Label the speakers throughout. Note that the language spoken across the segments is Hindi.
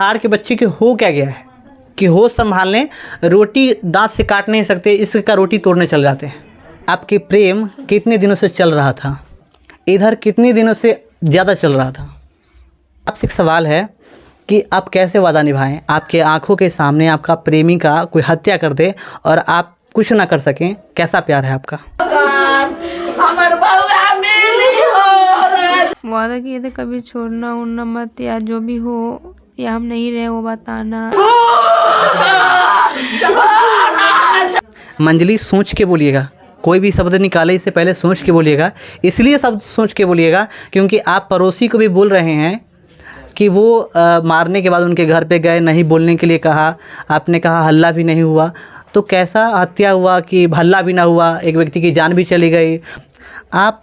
Speaker 1: बिहार के बच्चे के हो क्या गया है कि होश संभालने, रोटी दांत से काट नहीं सकते, इसका रोटी तोड़ने चल जाते हैं। आपके प्रेम कितने दिनों से चल रहा था, इधर कितने दिनों से ज़्यादा चल रहा था। आपसे एक सवाल है कि आप कैसे वादा निभाएं, आपके आंखों के सामने आपका प्रेमी का कोई हत्या कर दे और आप कुछ ना कर सकें, कैसा प्यार है आपका।
Speaker 2: वादा किए थे कभी छोड़ना उड़ना मत, या जो भी हो या हम नहीं रहे वो बताना।
Speaker 1: मंजली सोच के बोलिएगा, कोई भी शब्द निकाले इससे पहले सोच के बोलिएगा। इसलिए शब्द सोच के बोलिएगा क्योंकि आप पड़ोसी को भी बोल रहे हैं कि वो मारने के बाद उनके घर पे गए, नहीं बोलने के लिए कहा, आपने कहा हल्ला भी नहीं हुआ, तो कैसा हत्या हुआ कि हल्ला भी ना हुआ, एक व्यक्ति की जान भी चली गई। आप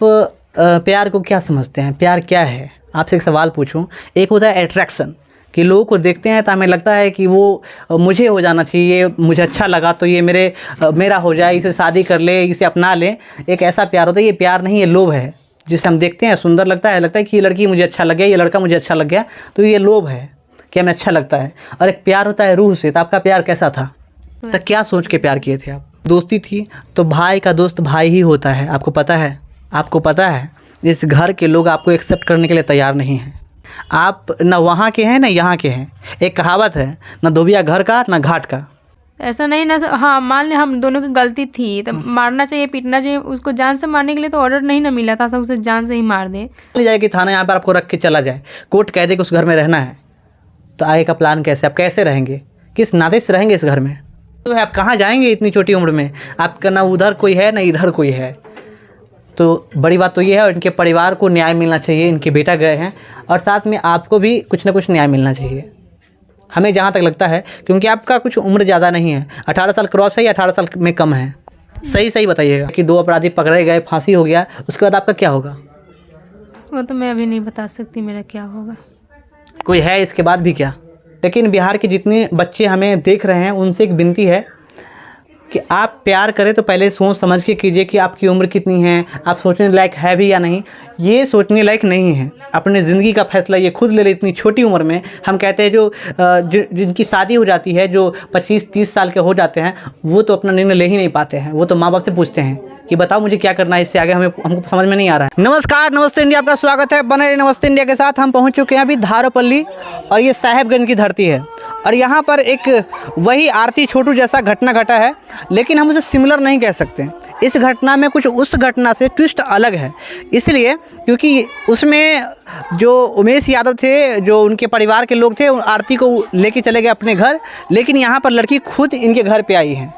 Speaker 1: प्यार को क्या समझते हैं, प्यार क्या है? आपसे एक सवाल पूछूं। एक होता है अट्रैक्शन कि लोगों को देखते हैं तो हमें लगता है कि वो मुझे हो जाना चाहिए, मुझे अच्छा लगा तो ये मेरा हो जाए, इसे शादी कर ले, इसे अपना ले। एक ऐसा प्यार होता है, ये प्यार नहीं, ये लोभ है। जिसे हम देखते हैं सुंदर लगता है कि ये लड़की मुझे अच्छा लग गया, ये लड़का मुझे अच्छा लग गया, तो ये लोभ है कि हमें अच्छा लगता है। और एक प्यार होता है रूह से। तो आपका प्यार कैसा था, तो क्या सोच के प्यार किए थे आप? दोस्ती थी तो भाई का दोस्त भाई ही होता है, आपको पता है। आपको पता है इस घर के लोग आपको एक्सेप्ट करने के लिए तैयार नहीं हैं। आप न वहाँ के हैं न यहाँ के हैं। एक कहावत है, न धोबिया घर का न घाट का।
Speaker 2: ऐसा नहीं ना, हाँ मान लें हम दोनों की गलती थी तो मारना चाहिए, पीटना चाहिए उसको। जान से मारने के लिए तो ऑर्डर नहीं ना मिला था, सब उसे जान से ही मार दे।
Speaker 1: ले जाए कि थाना यहाँ पर आपको रख के चला जाए, कोर्ट कह दे कि उस घर में रहना है, तो आगे का प्लान कैसे, आप कैसे रहेंगे, किस नाते से रहेंगे इस घर में? तो आप कहाँ जाएंगे इतनी छोटी उम्र में? आपका ना उधर कोई है ना इधर कोई है। तो बड़ी बात तो ये है, और इनके परिवार को न्याय मिलना चाहिए। इनके बेटा गए हैं और साथ में आपको भी कुछ ना कुछ न्याय मिलना चाहिए, हमें जहाँ तक लगता है, क्योंकि आपका कुछ उम्र ज़्यादा नहीं है। 18 साल क्रॉस है या 18 साल में कम है? सही बताइएगा कि 2 अपराधी पकड़े गए, फांसी हो गया, उसके बाद आपका क्या होगा?
Speaker 2: वो तो मैं अभी नहीं बता सकती मेरा क्या होगा।
Speaker 1: कोई है इसके बाद भी क्या? लेकिन बिहार के जितने बच्चे हमें देख रहे हैं उनसे एक विनती है कि आप प्यार करें तो पहले सोच समझ के कीजिए कि आपकी उम्र कितनी है, आप सोचने लायक है भी या नहीं। ये सोचने लायक नहीं है। अपने ज़िंदगी का फैसला ये खुद ले ले इतनी छोटी उम्र में। हम कहते हैं जिनकी शादी हो जाती है, जो 25-30 साल के हो जाते हैं, वो तो अपना निर्णय ले ही नहीं पाते हैं। वो तो माँ बाप से पूछते हैं कि बताओ मुझे क्या करना है, इससे आगे हमको समझ में नहीं आ रहा है। नमस्कार, नमस्ते इंडिया, आपका स्वागत है। बने रहिए नमस्ते इंडिया के साथ। हम पहुंच चुके हैं अभी धारोपल्ली, और ये साहेबगंज की धरती है। और यहाँ पर एक वही आरती छोटू जैसा घटना घटा है, लेकिन हम उसे सिमिलर नहीं कह सकते। इस घटना में कुछ उस घटना से ट्विस्ट अलग है, इसलिए क्योंकि उसमें जो उमेश यादव थे, जो उनके परिवार के लोग थे, आरती को लेके चले गए अपने घर, लेकिन यहाँ पर लड़की खुद इनके घर पे आई है।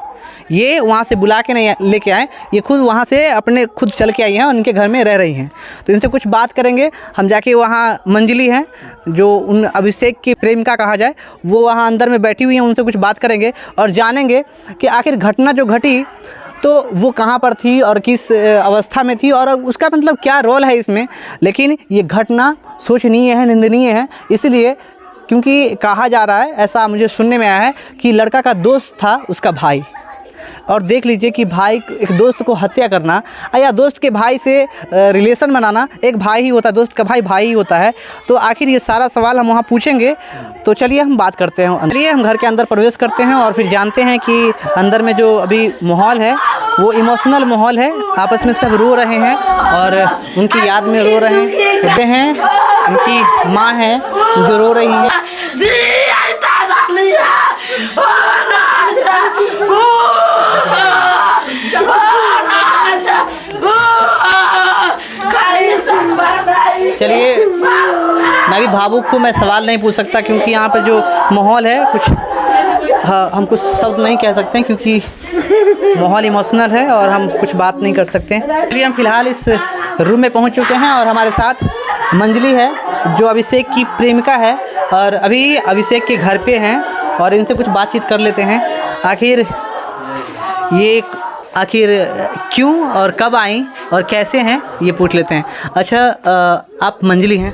Speaker 1: ये वहाँ से बुला के नहीं लेके आए, ये खुद वहाँ से अपने खुद चल के आई हैं और उनके घर में रह रही हैं। तो इनसे कुछ बात करेंगे हम जाके। वहाँ मंजली हैं, जो उन अभिषेक की प्रेमिका कहा जाए, वो वहाँ अंदर में बैठी हुई हैं। उनसे कुछ बात करेंगे और जानेंगे कि आखिर घटना जो घटी तो वो कहाँ पर थी और किस अवस्था में थी, और उसका मतलब क्या रोल है इसमें। लेकिन ये घटना शोचनीय है, निंदनीय है, इसलिए क्योंकि कहा जा रहा है, ऐसा मुझे सुनने में आया है कि लड़का का दोस्त था उसका भाई। और देख लीजिए कि भाई, एक दोस्त को हत्या करना या दोस्त के भाई से रिलेशन बनाना, एक भाई ही होता है, दोस्त का भाई ही होता है। तो आखिर ये सारा सवाल हम वहाँ पूछेंगे। तो चलिए हम बात करते हैं। चलिए हम घर के अंदर प्रवेश करते हैं और फिर जानते हैं कि अंदर में जो अभी माहौल है वो इमोशनल माहौल है। आपस में सब रो रहे हैं और उनकी याद में रो रहे हैं। उनकी माँ है जो रो रही है। चलिए, मैं भी भावुक हूँ, मैं सवाल नहीं पूछ सकता क्योंकि यहाँ पर जो माहौल है कुछ, हम कुछ शब्द नहीं कह सकते क्योंकि माहौल इमोशनल है और हम कुछ बात नहीं कर सकते। चलिए, हम फिलहाल इस रूम में पहुँच चुके हैं और हमारे साथ मंजली है जो अभिषेक की प्रेमिका है, और अभी अभिषेक के घर पे हैं और इनसे कुछ बातचीत कर लेते हैं। आखिर क्यों और कब आई और कैसे हैं ये पूछ लेते हैं। अच्छा, आप मंजली हैं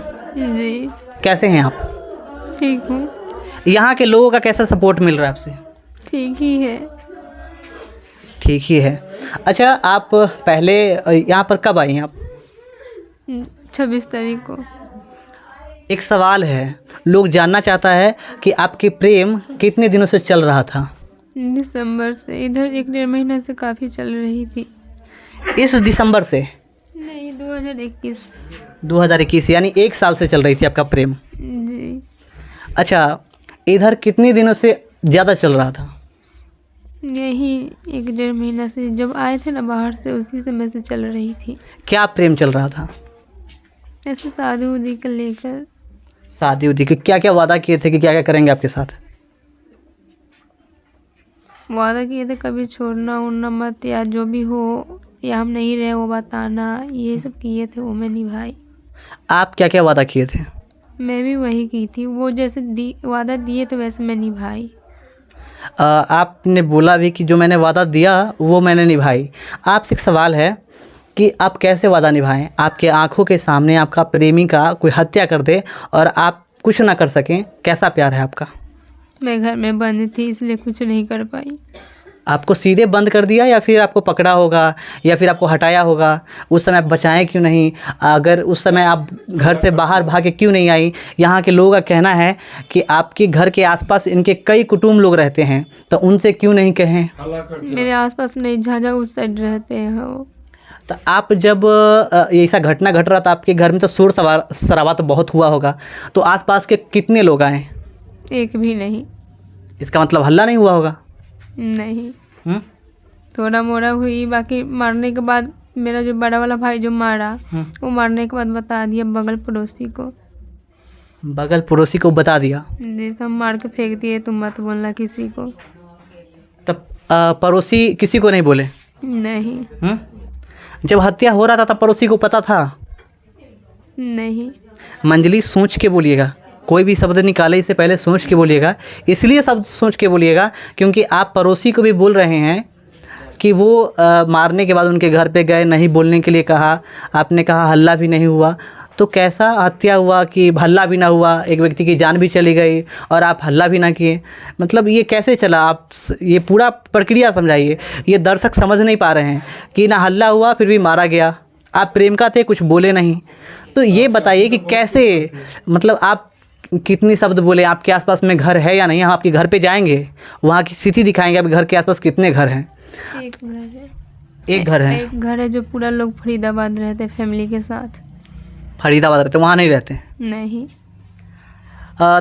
Speaker 2: जी?
Speaker 1: कैसे हैं आप?
Speaker 2: ठीक हूँ।
Speaker 1: यहाँ के लोगों का कैसा सपोर्ट मिल रहा है आपसे?
Speaker 2: ठीक ही है।
Speaker 1: ठीक ही है। अच्छा, आप पहले यहाँ पर कब आई हैं आप?
Speaker 2: 26 तारीख को।
Speaker 1: एक सवाल है, लोग जानना चाहता है कि आपके प्रेम कितने दिनों से चल रहा था?
Speaker 2: दिसंबर से, इधर 1 डेढ़ महीना से काफ़ी चल रही थी।
Speaker 1: इस दिसंबर से?
Speaker 2: नहीं, 2021।
Speaker 1: 2021 यानी 1 साल से चल रही थी आपका प्रेम।
Speaker 2: जी।
Speaker 1: अच्छा, इधर कितने दिनों से ज़्यादा चल रहा था?
Speaker 2: यही 1 डेढ़ महीना से, जब आए थे ना बाहर से, उसी समय से चल रही थी।
Speaker 1: क्या प्रेम चल रहा था?
Speaker 2: ऐसे शादी उदी को लेकर।
Speaker 1: शादी उदी के क्या क्या वादा किए थे कि क्या क्या करेंगे आपके साथ?
Speaker 2: वादा किए थे कभी छोड़ना उड़ना मत, या जो भी हो, या हम नहीं रहे वो बताना, ये सब किए थे, वो मैं निभाई।
Speaker 1: आप क्या क्या वादा किए थे?
Speaker 2: मैं भी वही की थी, वो जैसे वादा दिए थे वैसे मैं निभाई।
Speaker 1: आपने बोला भी कि जो मैंने वादा दिया वो मैंने निभाई। आपसे एक सवाल है कि आप कैसे वादा निभाएं? आपके आंखों के सामने आपका प्रेमी का कोई हत्या कर दे और आप कुछ ना कर सकें, कैसा प्यार है आपका?
Speaker 2: मैं घर में बंद थी इसलिए कुछ नहीं कर पाई।
Speaker 1: आपको सीधे बंद कर दिया या फिर आपको पकड़ा होगा या फिर आपको हटाया होगा? उस समय आप बचाएं क्यों नहीं? अगर उस समय आप घर से बाहर भाग के क्यों नहीं आई? यहाँ के लोगों का कहना है कि आपके घर के आसपास इनके कई कुटुंब लोग रहते हैं, तो उनसे क्यों नहीं कहें?
Speaker 2: मेरे आसपास नहीं, झाझा उस साइड रहते हैं वो।
Speaker 1: तो आप जब ऐसा घटना घट रहा था आपके घर में, तो शोर शराबा तो बहुत हुआ होगा, तो आसपास के कितने लोग आए?
Speaker 2: एक भी नहीं।
Speaker 1: इसका मतलब हल्ला नहीं हुआ होगा?
Speaker 2: नहीं। थोड़ा मोड़ा हुई, बाकी मारने के बाद मेरा जो बड़ा वाला भाई जो मारा, वो मारने के बाद बता दिया बगल पड़ोसी को।
Speaker 1: बगल पड़ोसी को बता दिया?
Speaker 2: जी, सब मार के फेंक दिए, तुम मत बोलना किसी को।
Speaker 1: तब पड़ोसी किसी को नहीं बोले?
Speaker 2: नहीं।
Speaker 1: जब हत्या हो रहा था तब पड़ोसी को पता था?
Speaker 2: नहीं।
Speaker 1: मंजली, सोच के बोलिएगा, कोई भी शब्द निकाले इससे पहले सोच के बोलिएगा। इसलिए शब्द सोच के बोलिएगा क्योंकि आप पड़ोसी को भी बोल रहे हैं कि वो मारने के बाद उनके घर पे गए, नहीं बोलने के लिए कहा, आपने कहा हल्ला भी नहीं हुआ, तो कैसा हत्या हुआ कि हल्ला भी ना हुआ, एक व्यक्ति की जान भी चली गई और आप हल्ला भी ना किए? मतलब ये कैसे चला? आप ये पूरा प्रक्रिया समझाइए। ये दर्शक समझ नहीं पा रहे हैं कि ना हल्ला हुआ फिर भी मारा गया, आप प्रेम का थे, कुछ बोले नहीं। तो ये बताइए कि कैसे, मतलब आप कितने शब्द बोले? आपके आसपास में घर है या नहीं? हम आपके घर पे जाएंगे, वहाँ की स्थिति दिखाएंगे। आपके घर के आसपास कितने घर हैं?
Speaker 2: एक घर है।
Speaker 1: एक घर है?
Speaker 2: एक घर है जो पूरा लोग फरीदाबाद रहते हैं फैमिली के साथ।
Speaker 1: फरीदाबाद रहते, वहाँ नहीं रहते?
Speaker 2: नहीं।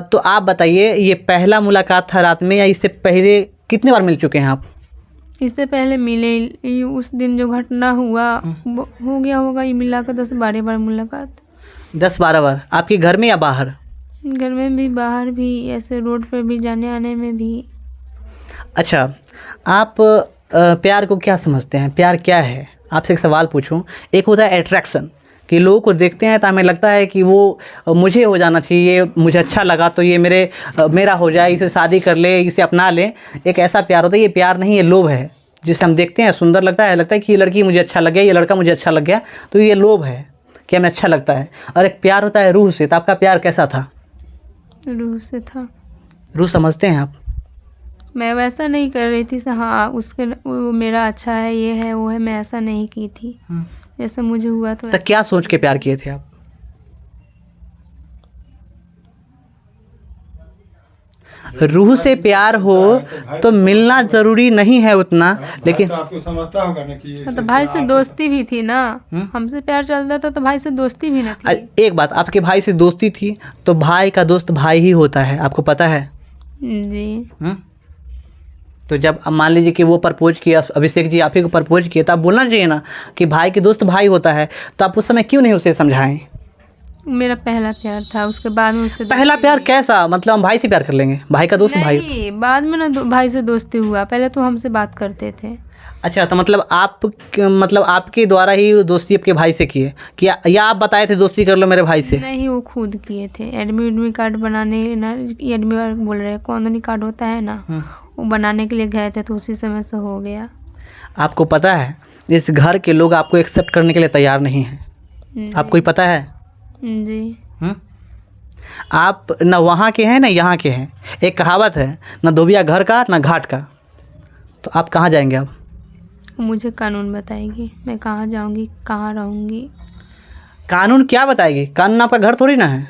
Speaker 1: तो आप बताइए, ये पहला मुलाकात था रात में या इससे पहले कितने बार मिल चुके हैं आप?
Speaker 2: इससे पहले मिले, उस दिन जो घटना हुआ वो हो गया होगा, ये मिला कर 10-12 बार मुलाकात।
Speaker 1: 10-12 बार? आपके घर में या बाहर?
Speaker 2: घर में भी, बाहर भी, ऐसे रोड पर भी, जाने आने में भी।
Speaker 1: अच्छा, आप प्यार को क्या समझते हैं? प्यार क्या है? आपसे एक सवाल पूछूं। एक होता है अट्रैक्शन, कि लोगों को देखते हैं तो हमें लगता है कि वो मुझे हो जाना चाहिए, मुझे अच्छा लगा तो ये मेरा हो जाए, इसे शादी कर ले, इसे अपना ले। एक ऐसा प्यार होता है, ये प्यार नहीं, ये लोभ है। जिसे हम देखते हैं सुंदर लगता है कि ये लड़की मुझे अच्छा लग गया, ये लड़का मुझे अच्छा लग गया, तो ये लोभ है कि हमें अच्छा लगता है। और एक प्यार होता है रूह से। तो आपका प्यार कैसा था?
Speaker 2: रूह से था।
Speaker 1: रूह समझते हैं आप?
Speaker 2: मैं वैसा नहीं कर रही थी, हाँ वो मेरा अच्छा है, ये है वो है, मैं ऐसा नहीं की थी। जैसे मुझे हुआ तो
Speaker 1: क्या सोच के प्यार किए थे आप? रूह से प्यार हो तो मिलना ज़रूरी नहीं है उतना, लेकिन
Speaker 3: आपको समझता होगा ना कि
Speaker 2: तो भाई से दोस्ती भी थी ना। हमसे प्यार चलता था तो भाई से दोस्ती भी ना थी।
Speaker 1: एक बात, आपके भाई से दोस्ती थी तो भाई का दोस्त भाई ही होता है, आपको पता है?
Speaker 2: जी।
Speaker 1: तो जब अब मान लीजिए कि वो प्रपोज किया, अभिषेक जी आप ही को प्रपोज किया, तो आप बोलना चाहिए ना कि भाई के दोस्त भाई होता है। तो आप उस समय क्यों नहीं उसे समझाएं?
Speaker 2: मेरा पहला प्यार था, उसके बाद में उससे
Speaker 1: पहला प्यार कैसा? मतलब हम भाई से प्यार कर लेंगे, भाई का दोस्त भाई?
Speaker 2: नहीं, बाद में ना भाई से दोस्ती हुआ, पहले तो हमसे बात करते थे।
Speaker 1: अच्छा, तो मतलब आपके द्वारा ही दोस्ती आपके भाई से किए क्या, या आप बताए थे दोस्ती कर लो मेरे भाई से?
Speaker 2: नहीं, वो खुद किए थे। एडमिट कार्ड बनाने ना, एडमिट बोल रहे कॉलोनी कार्ड होता है ना, वो बनाने के लिए गए थे, तो उसी समय से हो गया।
Speaker 1: आपको पता है इस घर के लोग आपको एक्सेप्ट करने के लिए तैयार नहीं हैं, आपको ही पता है?
Speaker 2: जी।
Speaker 1: आप ना वहाँ के हैं ना यहाँ के हैं। एक कहावत है, ना धोबिया घर का ना घाट का। तो आप कहाँ जाएंगे अब?
Speaker 2: मुझे कानून बताएगी, मैं कहाँ जाऊँगी, कहाँ रहूँगी।
Speaker 1: कानून क्या बताएगी? कानून आपका घर थोड़ी ना है।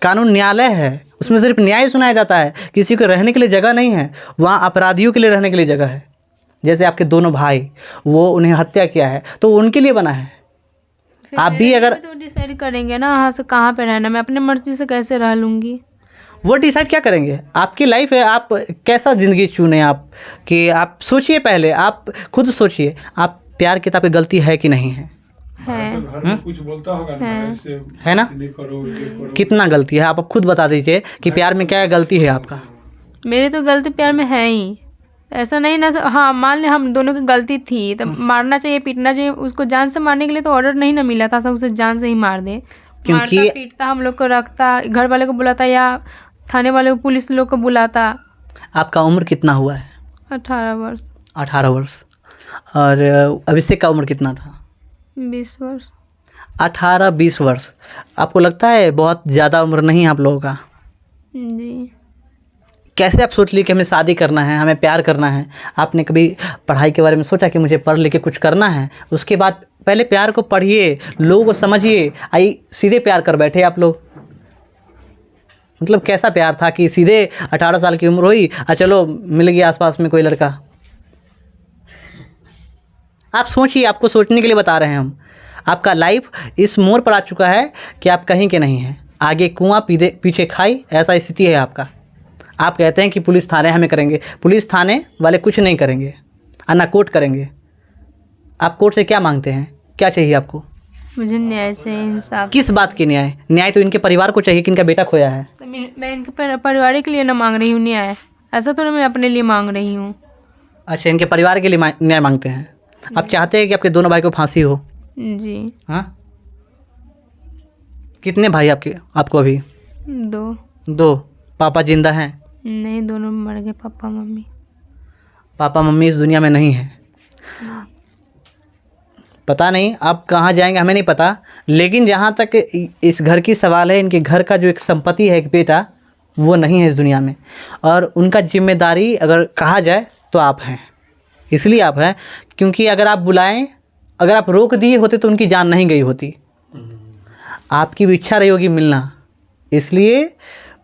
Speaker 1: कानून न्यायालय है, उसमें सिर्फ न्याय सुनाया जाता है, किसी को रहने के लिए जगह नहीं है। वहाँ अपराधियों के लिए रहने के लिए जगह है। जैसे आपके दोनों भाई, वो उन्हें हत्या किया है तो उनके लिए बना है। आप भी अगर
Speaker 2: तो डिसाइड करेंगे ना यहाँ से कहाँ पे रहना, मैं अपनी मर्जी से कैसे रह लूँगी।
Speaker 1: वो डिसाइड क्या करेंगे, आपकी लाइफ है, आप कैसा ज़िंदगी चुने आप, कि आप सोचिए, पहले आप खुद सोचिए, आप प्यार की आपकी गलती है कि नहीं है?
Speaker 3: घर में कुछ बोलता होगा ना, ऐसे
Speaker 1: है ना?
Speaker 3: नहीं करो, ये करो।
Speaker 1: कितना गलती है आप खुद बता दीजिए कि प्यार में क्या गलती है आपका।
Speaker 2: मेरी तो गलती प्यार में है ही, ऐसा नहीं ना। हाँ, मान ले हम दोनों की गलती थी तो मारना चाहिए, पीटना चाहिए। उसको जान से मारने के लिए तो ऑर्डर नहीं ना मिला था, सब उसे जान से ही मार दे।
Speaker 1: क्योंकि
Speaker 2: मारता, पीटता, हम लोग को रखता, घर वाले को बुलाता या थाने वाले को, पुलिस लोग को बुलाता।
Speaker 1: आपका उम्र कितना हुआ है?
Speaker 2: 18 वर्ष।
Speaker 1: 18 वर्ष। और अभिषेक का उम्र कितना था?
Speaker 2: 20 वर्ष।
Speaker 1: 18-20 वर्ष। आपको लगता है बहुत ज़्यादा उम्र नहीं है आप लोगों का?
Speaker 2: जी।
Speaker 1: कैसे आप सोच लिए कि हमें शादी करना है, हमें प्यार करना है? आपने कभी पढ़ाई के बारे में सोचा कि मुझे पढ़ लिख के कुछ करना है? उसके बाद पहले प्यार को पढ़िए, लोगों को समझिए, आई सीधे प्यार कर बैठे आप लोग। मतलब कैसा प्यार था कि सीधे 18 साल की उम्र हुई और चलो मिल गया आसपास में कोई लड़का? आप सोचिए, आपको सोचने के लिए बता रहे हैं हम। आपका लाइफ इस मोड़ पर आ चुका है कि आप कहीं के नहीं हैं, आगे कुआं पीछे खाई, ऐसा स्थिति है आपका। आप कहते हैं कि पुलिस थाने हमें करेंगे, पुलिस थाने वाले कुछ नहीं करेंगे, ना कोर्ट करेंगे। आप कोर्ट से क्या मांगते हैं, क्या चाहिए आपको?
Speaker 2: मुझे न्याय चाहिए, इंसाफ।
Speaker 1: किस बात की न्याय? न्याय तो इनके परिवार को चाहिए कि इनका बेटा खोया है।
Speaker 2: तो मैं इनके परिवार के लिए ना मांग रही हूँ न्याय, ऐसा तो मैं अपने लिए मांग रही हूँ।
Speaker 1: अच्छा, इनके परिवार के लिए न्याय मांगते हैं। आप चाहते हैं कि आपके दोनों भाई को फांसी हो?
Speaker 2: जी।
Speaker 1: हाँ, कितने भाई आपको अभी?
Speaker 2: 2।
Speaker 1: पापा जिंदा हैं?
Speaker 2: नहीं, दोनों मर गए, पापा मम्मी।
Speaker 1: पापा मम्मी इस दुनिया में नहीं है। पता नहीं आप कहाँ जाएंगे, हमें नहीं पता, लेकिन जहाँ तक इस घर की सवाल है, इनके घर का जो एक संपत्ति है, एक बेटा, वो नहीं है इस दुनिया में। और उनका जिम्मेदारी अगर कहा जाए तो आप हैं। इसलिए आप हैं क्योंकि अगर आप बुलाएं, अगर आप रोक दिए होते तो उनकी जान नहीं गई होती। आपकी भी इच्छा रही होगी मिलना, इसलिए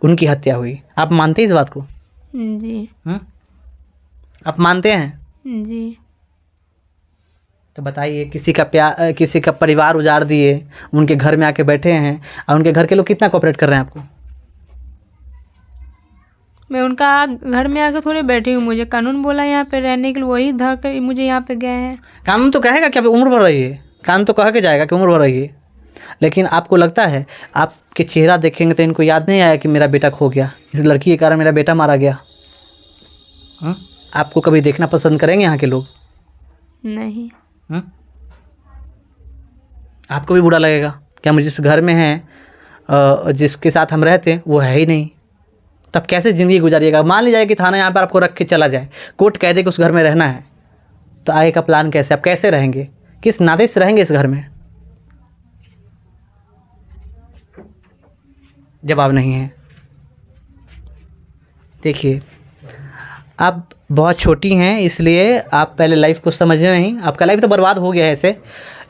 Speaker 1: उनकी हत्या हुई। आप मानते हैं इस बात को?
Speaker 2: जी।
Speaker 1: आप मानते हैं?
Speaker 2: जी।
Speaker 1: तो बताइए, किसी का प्यार, किसी का परिवार उजाड़ दिए, उनके घर में आके बैठे हैं, और उनके घर के लोग कितना कोऑपरेट कर रहे हैं आपको?
Speaker 2: मैं उनका घर में आकर थोड़े बैठी हूँ, मुझे कानून बोला यहाँ पे रहने के लिए, वही धर कर मुझे यहाँ पे गए हैं।
Speaker 1: कानून तो कहेगा कि आप उम्र भर रहिए, कानून तो कह के जाएगा कि उम्र भर रहिए, लेकिन आपको लगता है, आपके चेहरा देखेंगे तो इनको याद नहीं आया कि मेरा बेटा खो गया, इस लड़की के कारण मेरा बेटा मारा गया? आपको कभी देखना पसंद करेंगे यहाँ के लोग?
Speaker 2: नहीं।
Speaker 1: आपको भी बुरा लगेगा क्या? मुझे जिस घर में हैं, जिसके साथ हम रहते हैं, वो है ही नहीं, तब कैसे ज़िंदगी गुजारिएगा? मान लीजिए कि थाना यहाँ पर आपको रख के चला जाए, कोर्ट कह दे कि उस घर में रहना है, तो आगे का प्लान कैसे? आप कैसे रहेंगे? किस नाते से रहेंगे इस घर में? जवाब नहीं है। देखिए, आप बहुत छोटी हैं, इसलिए आप पहले लाइफ को समझे नहीं। आपका लाइफ तो बर्बाद हो गया है ऐसे,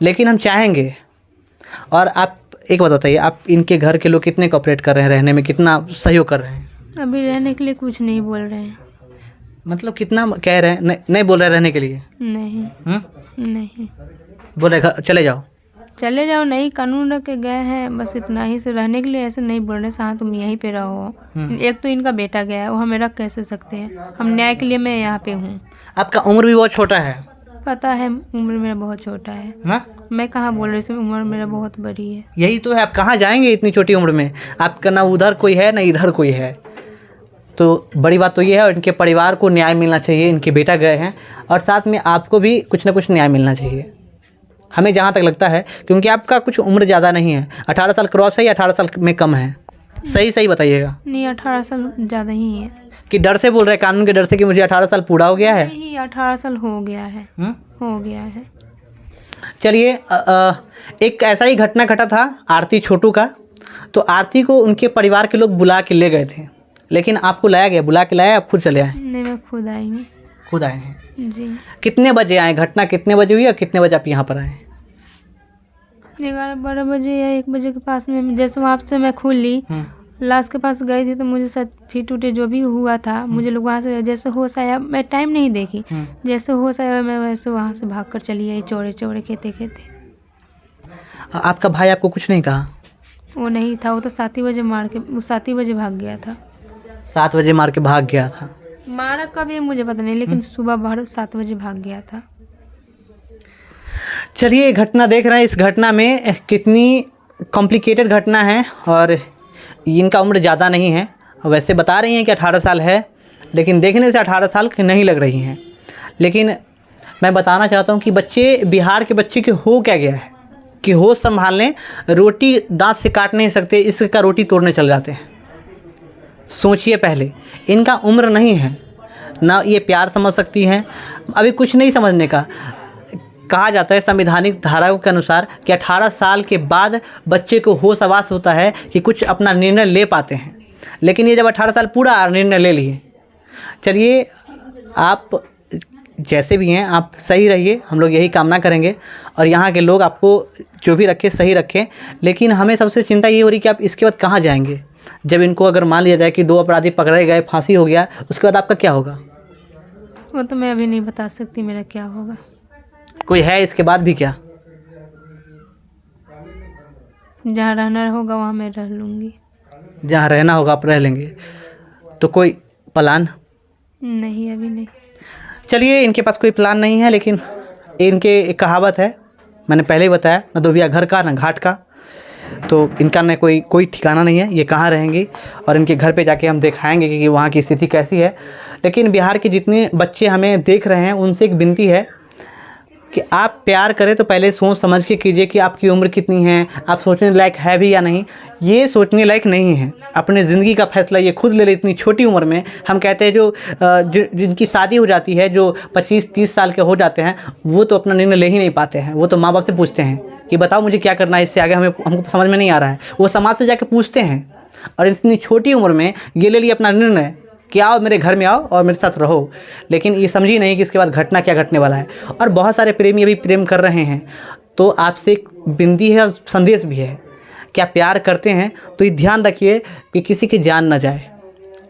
Speaker 1: लेकिन हम चाहेंगे। और आप एक बात बताइए, आप इनके घर के लोग कितने कोऑपरेट कर रहे हैं, रहने में कितना सहयोग कर रहे हैं?
Speaker 2: अभी रहने के लिए कुछ नहीं बोल रहे हैं।
Speaker 1: मतलब कितना कह रहे हैं? नहीं बोल रहे रहने के लिए?
Speaker 2: नहीं। नहीं
Speaker 1: बोल रहे चले जाओ।
Speaker 2: चले जाओ, नहीं, कानून रख के गए हैं, बस इतना ही से। रहने के लिए ऐसे नहीं बोल रहे, हाँ तुम यहीं पे रहो। एक तो इनका बेटा गया है, वो हमें रख कैसे सकते हैं? हम न्याय के लिए मैं यहाँ पे हूँ।
Speaker 1: आपका उम्र भी बहुत छोटा है।
Speaker 2: पता है, उम्र मेरा बहुत छोटा है।
Speaker 1: हाँ,
Speaker 2: मैं कहाँ बोल रही हूँ, उम्र मेरा बहुत बड़ी है।
Speaker 1: यही तो है, आप कहाँ जाएंगे इतनी छोटी उम्र में? आपका ना उधर कोई है ना इधर कोई है। तो बड़ी बात तो ये है, और इनके परिवार को न्याय मिलना चाहिए, इनके बेटा गए हैं, और साथ में आपको भी कुछ ना कुछ न्याय मिलना चाहिए, हमें जहाँ तक लगता है, क्योंकि आपका कुछ उम्र ज़्यादा नहीं है। 18 साल क्रॉस है या 18 साल में कम है? सही बताइएगा।
Speaker 2: नहीं, 18 साल ज़्यादा ही है।
Speaker 1: कि डर से बोल रहे हैं, कानून के डर से कि मुझे 18 साल पूरा हो गया है?
Speaker 2: नहीं, 18 साल हो गया है। हो गया है।
Speaker 1: चलिए, एक ऐसा ही घटना घटा था आरती छोटू का। तो आरती को उनके परिवार के लोग बुला के ले गए थे, लेकिन आपको लाया गया, बुला के लाया, आप खुद चले आए?
Speaker 2: नहीं, मैं खुद आई हूँ।
Speaker 1: खुद आए हैं?
Speaker 2: जी।
Speaker 1: कितने बजे आए? घटना कितने बजे हुई और कितने बजे आप यहाँ पर आए?
Speaker 2: 11-12 बजे या 1 बजे के पास में, जैसे वहाँ से मैं खुली लाश के पास गई थी तो मुझे शायद फिट उटे जो भी हुआ था, मुझे लोग वहाँ से जैसे होश आया, मैं टाइम नहीं देखी, जैसे होश आया मैं वैसे वहाँ से भाग कर चली आई, चौड़े चौड़े कहते कहते।
Speaker 1: आपका भाई आपको कुछ नहीं कहा?
Speaker 2: वो नहीं था, वो तो 7 ही बजे मार के, वो 7 ही बजे भाग गया था।
Speaker 1: 7 बजे मार के भाग गया था?
Speaker 2: मारा कब ये मुझे पता नहीं, लेकिन सुबह 7 बजे भाग गया था।
Speaker 1: चलिए, घटना देख रहे हैं, इस घटना में कितनी कॉम्प्लिकेटेड घटना है और इनका उम्र ज़्यादा नहीं है। वैसे बता रही हैं कि 18 साल है, लेकिन देखने से 18 साल की नहीं लग रही हैं। लेकिन मैं बताना चाहता हूँ कि बिहार के बच्चे के हो क्या गया है कि होश संभाल लें, रोटी दांत से काट नहीं सकते, इसका रोटी तोड़ने चल जाते हैं। सोचिए पहले, इनका उम्र नहीं है ना, ये प्यार समझ सकती हैं, अभी कुछ नहीं समझने का। कहा जाता है संवैधानिक धाराओं के अनुसार कि 18 साल के बाद बच्चे को होश आवास होता है कि कुछ अपना निर्णय ले पाते हैं, लेकिन ये जब 18 साल पूरा निर्णय ले लिए। चलिए, आप जैसे भी हैं आप सही रहिए, हम लोग यही कामना करेंगे, और यहाँ के लोग आपको जो भी रखें सही रखें। लेकिन हमें सबसे चिंता ये हो रही कि आप इसके बाद कहाँ जाएंगे, जब इनको अगर मान लिया जाए कि 2 अपराधी पकड़े गए, फांसी हो गया, उसके बाद आपका क्या होगा?
Speaker 2: वो तो मैं अभी नहीं बता सकती मेरा क्या होगा।
Speaker 1: कोई है इसके बाद भी क्या?
Speaker 2: जहाँ रहना होगा वहाँ मैं रह लूँगी।
Speaker 1: जहाँ रहना होगा आप रह लेंगे, तो कोई प्लान?
Speaker 2: नहीं, अभी नहीं।
Speaker 1: चलिए, इनके पास कोई प्लान नहीं है, लेकिन इनके एक कहावत है, मैंने पहले ही बताया, ना धोबिया घर का ना घाट का। तो इनका न कोई ठिकाना नहीं है, ये कहाँ रहेंगी, और इनके घर पे जाके हम दिखाएंगे कि वहाँ की स्थिति कैसी है। लेकिन बिहार के जितने बच्चे हमें देख रहे हैं उनसे एक विनती है कि आप प्यार करें तो पहले सोच समझ के कीजिए कि आपकी उम्र कितनी है, आप सोचने लायक है भी या नहीं। ये सोचने लायक नहीं है, अपने ज़िंदगी का फैसला ये खुद ले ले। इतनी छोटी उम्र में हम कहते हैं जिनकी शादी हो जाती है, जो 25-30 साल के हो जाते हैं, वो तो अपना निर्णय ले ही नहीं पाते हैं। वो तो माँ बाप से पूछते हैं कि बताओ मुझे क्या करना है, इससे आगे हमको समझ में नहीं आ रहा है। वो समाज से जाके पूछते हैं, और इतनी छोटी उम्र में ये ले लिया अपना निर्णय कि आओ मेरे घर में आओ और मेरे साथ रहो। लेकिन ये समझी नहीं कि इसके बाद घटना क्या घटने वाला है। और बहुत सारे प्रेमी अभी प्रेम कर रहे हैं, तो आपसे एक विनती है और संदेश भी है कि आप प्यार करते हैं तो ये ध्यान रखिए कि किसी की जान ना जाए,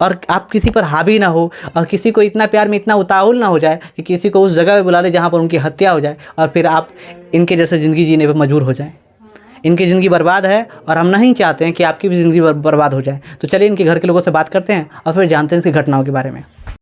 Speaker 1: और आप किसी पर हावी ना हो, और किसी को इतना प्यार में इतना उतावल ना हो जाए कि किसी को उस जगह पे बुला ले जहाँ पर उनकी हत्या हो जाए, और फिर आप इनके जैसे ज़िंदगी जीने पर मजबूर हो जाएं। इनकी ज़िंदगी बर्बाद है, और हम नहीं चाहते हैं कि आपकी भी ज़िंदगी बर्बाद हो जाए। तो चलिए, इनके घर के लोगों से बात करते हैं और फिर जानते हैं इसकी घटनाओं के बारे में।